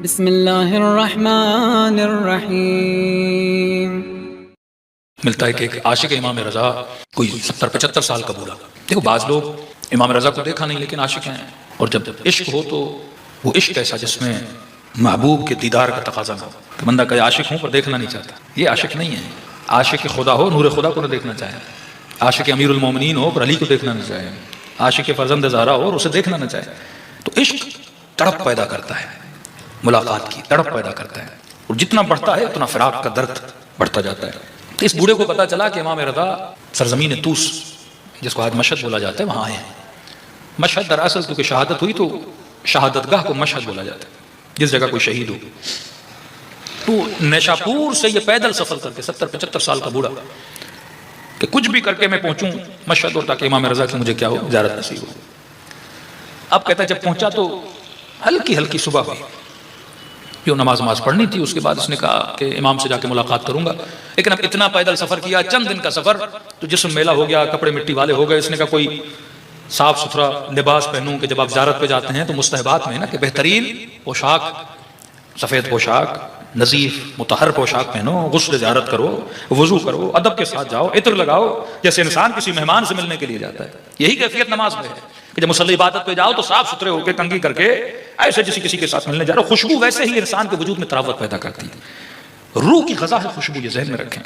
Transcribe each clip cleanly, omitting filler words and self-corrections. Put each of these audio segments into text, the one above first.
بسم اللہ الرحمن الرحیم۔ ملتا ہے کہ ایک عاشق امام رضا کوئی 70-75 سال کا بوڑھا، دیکھو بعض لوگ امام رضا کو دیکھا نہیں لیکن عاشق ہیں، اور جب عشق ہو تو وہ عشق ایسا جس میں محبوب کے دیدار کا تقاضا ہو کہ بندہ کہے عاشق ہوں پر دیکھنا نہیں چاہتا، یہ عاشق نہیں ہے۔ عاشق خدا ہو نور خدا کو نہ دیکھنا چاہے، عاشق امیر المومنین ہو پر علی کو دیکھنا نہ چاہے، عاشق فرزند زہرا ہو اور اسے دیکھنا نہ چاہے۔ تو عشق تڑپ پیدا کرتا ہے، ملاقات کی تڑپ پیدا کرتا ہے، اور جتنا بڑھتا ہے اتنا فراق کا درد بڑھتا جاتا ہے۔ تو اس بوڑھے کو پتا چلا کہ امام رضا سرزمین طوس جس کو آج مشہد بولا جاتا ہے وہاں آئے ہیں۔ مشہد دراصل کیونکہ شہادت ہوئی تو شہادت گاہ کو مشہد بولا جاتا ہے، جس جگہ کوئی شہید ہو۔ تو نیشاپور سے یہ پیدل سفر کر کے 70-75 سال کا بوڑھا کہ کچھ بھی کر کے میں پہنچوں مشہد، اور تاکہ امام رضا کی مجھے کیا ہو، زیارت نصیب ہو۔ اب کہتا ہے جب پہنچا تو ہلکی ہلکی صبح ہوئی، جو نماز پڑھنی تھی، اس کے بعد اس نے کہا کہ امام سے جا کے ملاقات کروں گا، لیکن اب اتنا پیدل سفر کیا، چند دن کا سفر، تو جسم میلا ہو گیا، کپڑے مٹی والے ہو گئے۔ اس نے کہا کوئی صاف ستھرا لباس پہنوں کہ جب آپ زیارت پہ جاتے ہیں تو مستحبات میں ہے نا کہ بہترین پوشاک، سفید پوشاک، نظیف مطہر پوشاک پہنو، غسل زیارت کرو، وضو کرو، ادب کے ساتھ جاؤ، عطر لگاؤ، جیسے انسان کسی مہمان سے ملنے کے لیے جاتا ہے۔ یہی کیفیت نماز میں ہے کہ جب مصلی عبادت پہ جاؤ تو صاف ستھرے ہو کے کنگھی کر کے ایسے کسی کے ساتھ ملنے جا رہا ہو۔ خوشبو ویسے ہی انسان کے وجود میں تراوت پیدا کرتی ہے، روح کی غذا ہے خوشبو، یہ ذہن میں رکھیں۔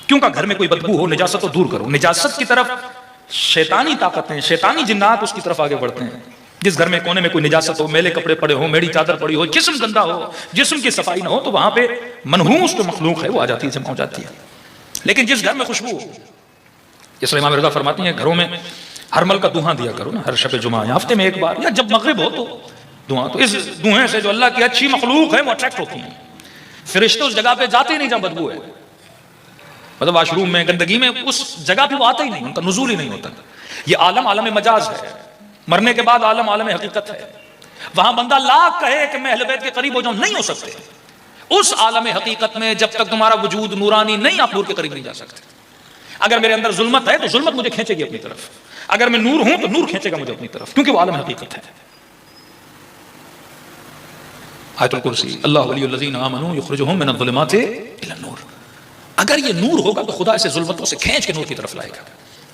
کیوں کہ گھر میں کوئی بدبو ہو نجاست کو دور کرو، نجاست کی طرف شیطانی طاقتیں، شیطانی جنات اس کی طرف آگے بڑھتے ہیں۔ جس گھر میں کونے میں کوئی نجاست ہو، میلے کپڑے پڑے ہوں، میڑی چادر پڑی ہو، جسم گندا ہو، جسم کی صفائی نہ ہو، تو وہاں پہ منحوس جو مخلوق ہے وہ آ جاتی ہے، جمع ہو جاتی ہے۔ لیکن جس گھر میں خوشبو ہو، جس امام رضا فرماتی ہیں گھروں میں ہر مل کا دھواں دیا کرو نا، ہر شب جمعہ یا ہفتے میں ایک بار، یا جب مغرب ہو تو دھواں، تو اس دھوئیں سے جو اللہ کی اچھی مخلوق ہے وہ اٹریکٹ ہوتی ہیں۔ فرشتے اس جگہ پہ جاتے ہی نہیں جہاں بدبو ہے، مطلب واش روم میں، گندگی میں، اس جگہ پہ وہ آتے ہی نہیں، ان کا نزول ہی نہیں ہوتا۔ یہ عالم عالم مجاز ہے، مرنے کے بعد عالم عالم حقیقت ہے۔ وہاں بندہ لاکھ کہے کہ میں اہل بیت کے قریب ہو جاؤں، نہیں ہو سکتے۔ اس عالم حقیقت میں جب تک تمہارا وجود نورانی نہیں، آپ نور کے قریب نہیں جا سکتے۔ اگر میرے اندر ظلمت ہے تو ظلمت مجھے کھینچے گی اپنی طرف، اگر میں نور ہوں تو نور کھینچے گا مجھے اپنی طرف، کیونکہ وہ عالم حقیقت ہے۔ آیت الکرسی، اللہ ولی الذین آمنوا یخرجہم من الظلمات الی النور۔ اگر یہ نور ہوگا تو خدا اسے ظلمتوں سے کھینچ کے نور کی طرف لائے گا۔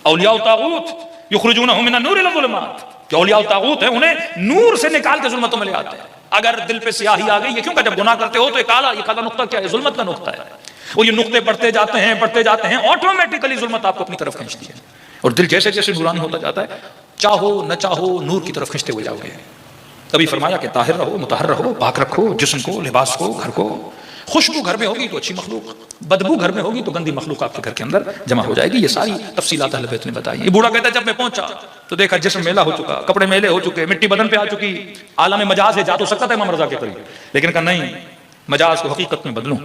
اولیاء الطاغوت یخرجونہم من النور الی الظلمات، جو اولیاء الطاغوت ہیں انہیں نور سے نکال کے ظلمتوں میں لے آتے ہیں۔ اگر دل پہ سیاہی آ گئی، یہ کیوں کہ جب گناہ کرتے ہو تو یہ کالا نقطہ کیا ہے؟ ظلمت کا نقطہ ہے۔ وہ یہ نقطے بڑھتے جاتے ہیں، آٹومیٹکلی ظلمت آپ کو اپنی طرف کھینچتی ہے، اور دل جیسے جیسے نورانی ہوتا جاتا ہے، چاہو نہ چاہو نور کی طرف کھینچتے ہوئے جاؤ گے۔ تبھی فرمایا کہ طاہر رہو، مطہر رہو، پاک رکھو جسم کو، لباس کو، گھر کو۔ خوشبو گھر میں ہوگی تو اچھی مخلوق، بدبو گھر میں ہوگی تو گندی مخلوق آپ کے گھر کے اندر جمع ہو جائے گی۔ یہ ساری تفصیلات اہل بیت نے بتائی۔ یہ بوڑھا کہتا ہے جب میں پہنچا تو دیکھا جسم میلا ہو چکا، کپڑے میلے ہو چکے، مٹی بدن پہ آ چکی۔ عالم مجاز ہے، جا تو سکتا تھا امام رضا کے قریب، لیکن کہا نہیں، مجاز کو حقیقت میں بدلوں،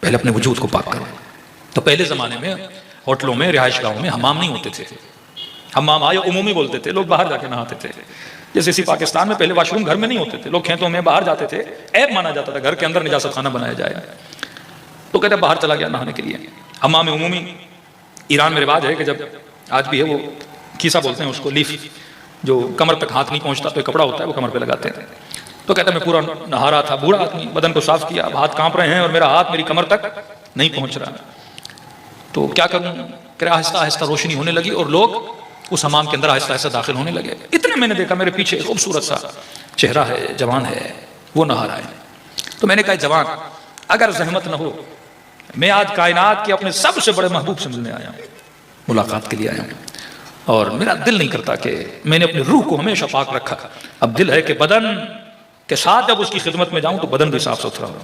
پہلے اپنے وجود کو پاک کرو۔ تو پہلے زمانے میں ہوٹلوں میں، رہائش گاہوں میں حمام نہیں ہوتے تھے۔ حمام آیا عمومی بولتے تھے، لوگ باہر جا کے نہاتے تھے۔ جیسے اسی پاکستان میں پہلے واش روم گھر میں نہیں ہوتے تھے، لوگ کھیتوں میں باہر جاتے تھے، عیب مانا جاتا تھا گھر کے اندر نجاست خانہ بنایا جائے، تو کہتے ہیں باہر چلا گیا نہانے کے لیے۔ حمام عمومی ایران میں رواج ہے کہ جب آج بھی ہے، وہ کیسا بولتے ہیں اس کو، لیف، جو کمر تک ہاتھ نہیں پہنچتا تو ایک کپڑا ہوتا ہے وہ کمر پہ لگاتے ہیں۔ تو کہتا ہے میں پورا نہا رہا تھا، بوڑھا آدمی، بدن کو صاف کیا، ہاتھ کانپ رہے ہیں اور میرا ہاتھ میری کمر تک نہیں پہنچ رہا، تو کیا کروں؟ کہ آہستہ آہستہ روشنی ہونے لگی اور لوگ اس حمام کے اندر آہستہ آہستہ داخل ہونے لگے۔ اتنے میں نے دیکھا میرے پیچھے خوبصورت سا چہرہ ہے، جوان ہے، وہ نہا رہا ہے۔ تو میں نے کہا جوان اگر زحمت نہ ہو، میں آج کائنات کے اپنے سب سے بڑے محبوب سے ملنے آیا ہوں، ملاقات کے لیے آیا ہوں، اور میرا دل نہیں کرتا کہ میں نے اپنی روح کو ہمیشہ پاک رکھا۔ اب دل ہے کہ بدن کے ساتھ جب اس کی خدمت میں جاؤں تو بدن بھی صاف ستھرا ہو۔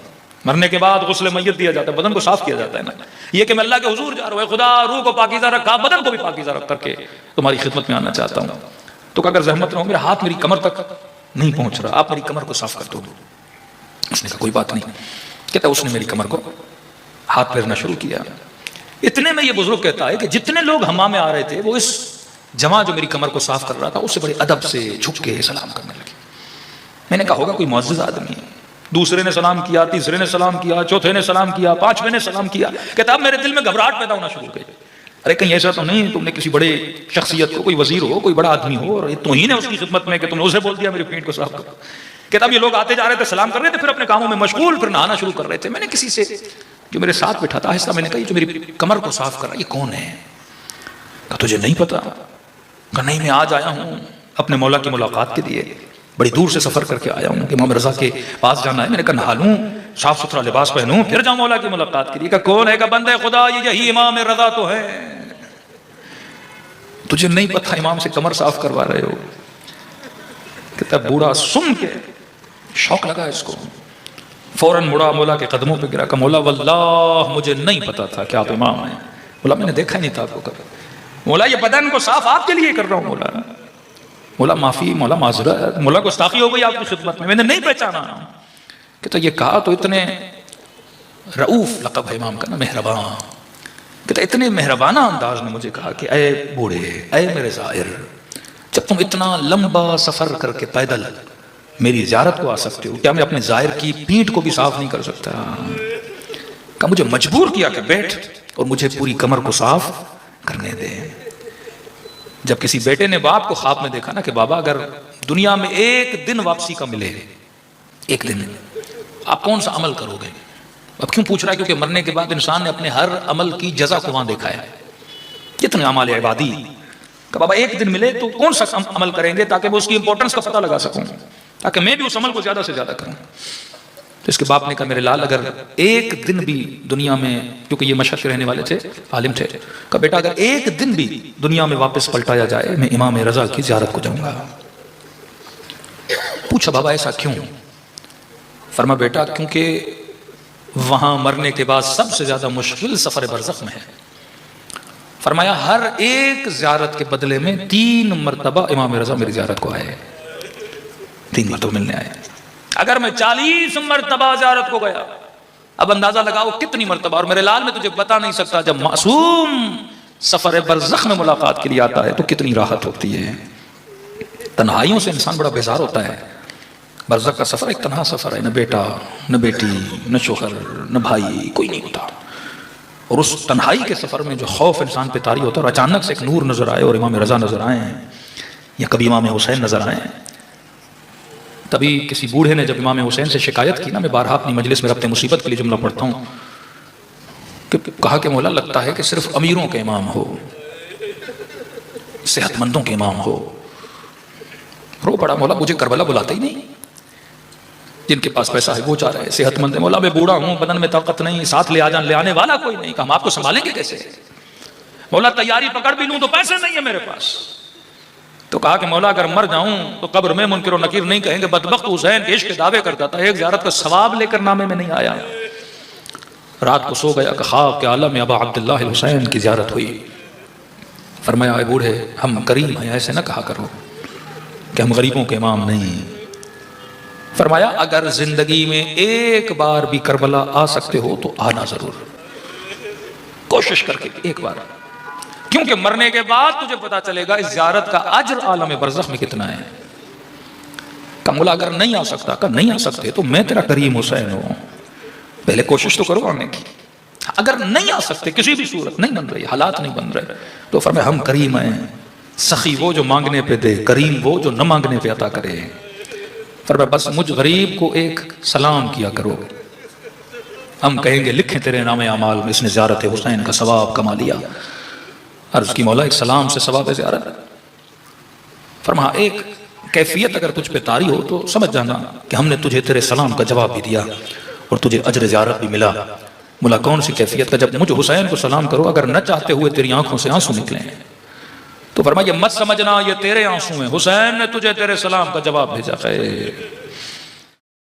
مرنے کے بعد غسل میت دیا جاتا ہے، بدن کو صاف کیا جاتا ہے نا۔ یہ کہ میں اللہ کے حضور جا رہا ہوں، خدا روح کو پاکیزہ رکھا، بدن کو بھی پاکیزہ رکھ کر کے تمہاری خدمت میں آنا چاہتا ہوں۔ تو اگر زحمت نہ ہو، میرا ہاتھ میری کمر تک نہیں پہنچ رہا، آپ میری کمر کو صاف کر دو۔ اس نے کہا کوئی بات نہیں۔ کہتا اس نے میری کمر کو ہاتھ پھیرنا شروع کیا۔ اتنے میں یہ بزرگ کہتا ہے کہ جتنے لوگ حمام میں آ رہے تھے وہ اس جمع جو میری کمر کو صاف کر رہا تھا اس سے بڑے ادب سے جھک کے سلام کرنے لگے۔ میں نے کہا ہوگا کوئی معزز آدمی ہے۔ دوسرے نے سلام کیا، تیسرے نے سلام کیا، چوتھے نے سلام کیا، پانچویں نے سلام کیا۔ کہتا اب میرے دل میں گھبراہٹ پیدا ہونا شروع ہو گئی، ارے کہیں ایسا تو نہیں تم نے کسی بڑے شخصیت کو، کوئی وزیر ہو، کوئی بڑا آدمی ہو، اور توہین ہے اس کی خدمت میں کہ تم نے اسے بول دیا میری پیٹھ کو صاف کرو۔ کہ تب یہ لوگ آتے جا رہے تھے، سلام کر رہے تھے، پھر اپنے کاموں میں مشغول، پھر نہانا شروع کر رہے تھے. میں نے کسی سے جو میرے ساتھ بیٹھا تھا آہستہ میں نے کہا یہ جو میری کمر کو صاف کر رہا ہے یہ کون ہے؟ کہا تجھے نہیں پتا؟ کہا نہیں، میں آج آیا ہوں اپنے مولا کی ملاقات کے لیے، بڑی دور سے سفر کر کے آیا ہوں کہ امام رضا کے پاس جانا ہے. میں نے کہا نہا لوں، صاف ستھرا لباس پہنوں، پھر جاؤں مولا کی ملاقات کے لیے. کہا کون ہے؟ کہا بندے خدا یہی امام رضا تو ہے. تجھے نہیں پتا امام سے کمر صاف کروا رہے ہو؟ کہتا بوڑھا سن کے شوق لگا اس کو، فوراً مڑا مولا کے قدموں پہ گرا. کہا مولا واللہ مجھے نہیں پتا تھا کہ آپ امام ہیں. مولا میں نے دیکھا ہی نہیں تھا آپ کو کبھی. مولا یہ بدن کو صاف آپ کے لیے کر رہا ہوں. مولا معافی، مولا معذرت، مولا گستاخی ہو گئی آپ کی خدمت میں نے نہیں پہچانا. کہتا یہ کہا تو اتنے رؤوف لقب ہے امام کا نا، مہربان. کہتا اتنے مہربانہ انداز میں مجھے کہا کہ اے بوڑھے، اے میرے زائر، جب تم اتنا لمبا سفر کر کے پیدل میری زیارت کو آ سکتے ہو، کیا میں اپنے زائر کی پیٹھ کو بھی صاف نہیں کر سکتا؟ کہا مجھے مجبور کیا کہ بیٹھ اور مجھے پوری کمر کو صاف کرنے دے. جب کسی بیٹے نے باپ کو خواب میں دیکھا نا کہ بابا اگر دنیا میں ایک دن واپسی کا ملے، ایک دن، آپ کون سا عمل کرو گے؟ اب کیوں پوچھ رہا ہے؟ کیونکہ مرنے کے بعد انسان نے اپنے ہر عمل کی جزا کو وہاں دیکھا ہے. کتنے اعمال عبادی کہ بابا ایک دن ملے تو کون سا عمل کریں گے تاکہ میں اس کی امپورٹنس کا پتہ لگا سکوں، تاکہ میں بھی اس عمل کو زیادہ سے زیادہ کروں. تو اس کے باپ نے کہا میرے لال اگر ایک دن بھی دنیا میں، کیونکہ یہ مشہد کے رہنے والے تھے، عالم تھے، کہا بیٹا اگر ایک دن بھی دنیا میں واپس پلٹایا جائے میں امام رضا کی زیارت کو جاؤں گا. پوچھا بابا ایسا کیوں؟ فرما بیٹا کیونکہ وہاں مرنے کے بعد سب سے زیادہ مشکل سفر برزخ میں ہے. فرمایا ہر ایک زیارت کے بدلے میں 3 مرتبہ امام رضا میری زیارت کو آئے، 3 مرتبہ ملنے آئے. اگر میں 40 مرتبہ زیارت کو گیا، اب اندازہ لگاؤ کتنی مرتبہ. اور میرے لال میں تجھے بتا نہیں سکتا جب معصوم سفر برزخ میں ملاقات کے لیے آتا ہے تو کتنی راحت ہوتی ہے. تنہائیوں سے انسان بڑا بیزار ہوتا ہے. برزخ کا سفر ایک تنہا سفر ہے، نہ بیٹا، نہ بیٹی، نہ شوہر، نہ بھائی، کوئی نہیں ہوتا. اور اس تنہائی کے سفر میں جو خوف انسان پہ طاری ہوتا ہے اور اچانک سے ایک نور نظر آئے اور امام رضا نظر آئے ہیں یا کبھی امام حسین نظر آئے ہیں. تبھی کسی بوڑھے نے جب امام حسین سے شکایت کی نا، میں بارہا اپنی مجلس میں ربط مصیبت کے لیے جملہ پڑھتا ہوں، کہ کہا کہ مولا لگتا ہے کہ صرف امیروں کے امام ہو، صحت مندوں کے امام ہو. رو پڑا، مولا مجھے کربلا بلاتے ہی نہیں، جن کے پاس پیسہ ہے وہ جا رہے ہیں، صحت مند ہے. مولا میں بوڑھا ہوں، بدن میں طاقت نہیں، ساتھ لے آنے والا کوئی نہیں. کہ ہم آپ کو سنبھالیں گے کیسے؟ مولا تیاری پکڑ بھی لوں تو پیسے نہیں ہے میرے پاس. تو کہا کہ مولا اگر مر جاؤں تو قبر میں منکر و نکیر نہیں کہیں گے بدبخت حسین کے عشق کے دعوے کرتا تھا، ایک زیارت کا ثواب لے کر نامے میں نہیں آیا. رات کو سو گیا کہ خواب کے عالم میں ابا عبداللہ الحسین کی زیارت ہوئی. فرمایا اے بوڑھے ہم کریم ہیں، ایسے نہ کہا کرو کہ ہم غریبوں کے امام نہیں. فرمایا اگر زندگی میں ایک بار بھی کربلا آ سکتے ہو تو آنا ضرور، کوشش کر کے ایک بار، کیونکہ مرنے کے بعد تجھے پتا چلے گا اس زیارت کا اجر عالم برزخ میں کتنا ہے. کہ مولا اگر نہیں آ سکتا، کہ نہیں آ سکتے تو میں تیرا کریم حسین ہوں، پہلے کوشش تو کرو آنے کی. اگر نہیں آ سکتے، کسی بھی صورت نہیں بن رہی، حالات نہیں بن رہے، تو فرمایا ہم کریم ہیں، سخی وہ جو مانگنے پہ دے، کریم وہ جو نہ مانگنے پہ عطا کرے. فرمایا بس مجھ غریب کو ایک سلام کیا کرو، ہم کہیں گے لکھیں تیرے نام اعمال میں اس نے زیارت حسین کا ثواب کما لیا. عرض کی مولا ایک سلام سے ثواب زیارت؟ فرمایا ایک کیفیت اگر تجھ پہ طاری ہو تو سمجھ جانا کہ ہم نے تجھے تیرے سلام کا جواب بھی دیا اور تجھے اجر زیارت بھی ملا. مولا کون سی کیفیت کا؟ جب مجھ حسین کو سلام کرو اگر نہ چاہتے ہوئے تیری آنکھوں سے آنسو نکلیں تو فرمایا یہ مت سمجھنا یہ تیرے آنسو ہیں، حسین نے تجھے تیرے سلام کا جواب بھیجا ہے.